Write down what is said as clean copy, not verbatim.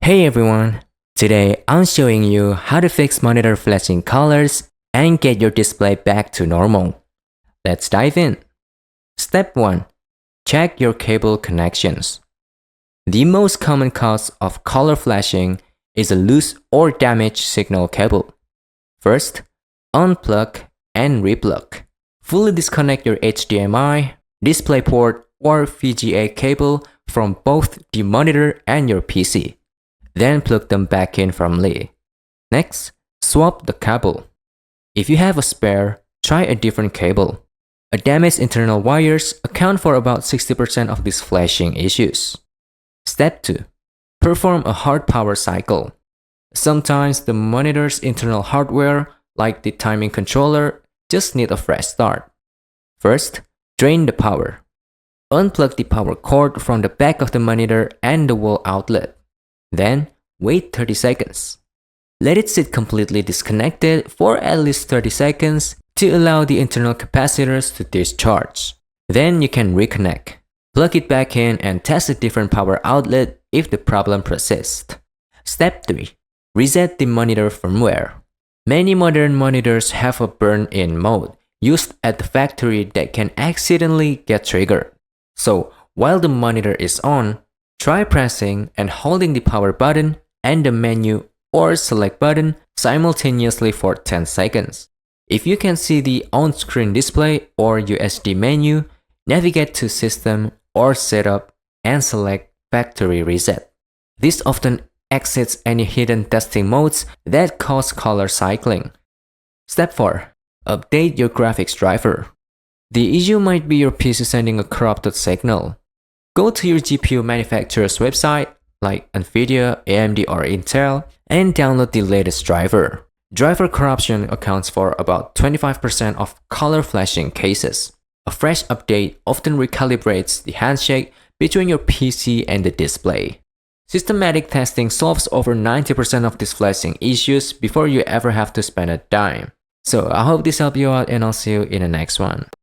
Hey everyone! Today I'm showing you how to fix monitor flashing colors and get your display back to normal. Let's dive in. Step 1. Check your cable connections. The most common cause of color flashing is a loose or damaged signal cable. First, unplug and replug. Fully disconnect your HDMI, DisplayPort, or VGA cable from both the monitor and your PC. Then plug them back in firmly. Next, swap the cable. If you have a spare, try a different cable. A damaged internal wires account for about 60% of these flashing issues. Step 2. Perform a hard power cycle. Sometimes the monitor's internal hardware, like the timing controller, just need a fresh start. First, drain the power. Unplug the power cord from the back of the monitor and the wall outlet. Then, wait 30 seconds. Let it sit completely disconnected for at least 30 seconds to allow the internal capacitors to discharge. Then you can reconnect. Plug it back in and test a different power outlet if the problem persists. Step 3. Reset the monitor firmware. Many modern monitors have a burn-in mode used at the factory that can accidentally get triggered. So, while the monitor is on, try pressing and holding the power button and the menu or select button simultaneously for 10 seconds. If you can see the on-screen display or USD menu, navigate to System or Setup and select Factory Reset. This often exits any hidden testing modes that cause color cycling. Step 4. Update your graphics driver. The issue might be your PC sending a corrupted signal. Go to your GPU manufacturer's website, like NVIDIA, AMD, or Intel, and download the latest driver. Driver corruption accounts for about 25% of color flashing cases. A fresh update often recalibrates the handshake between your PC and the display. Systematic testing solves over 90% of these flashing issues before you ever have to spend a dime. So I hope this helped you out, and I'll see you in the next one.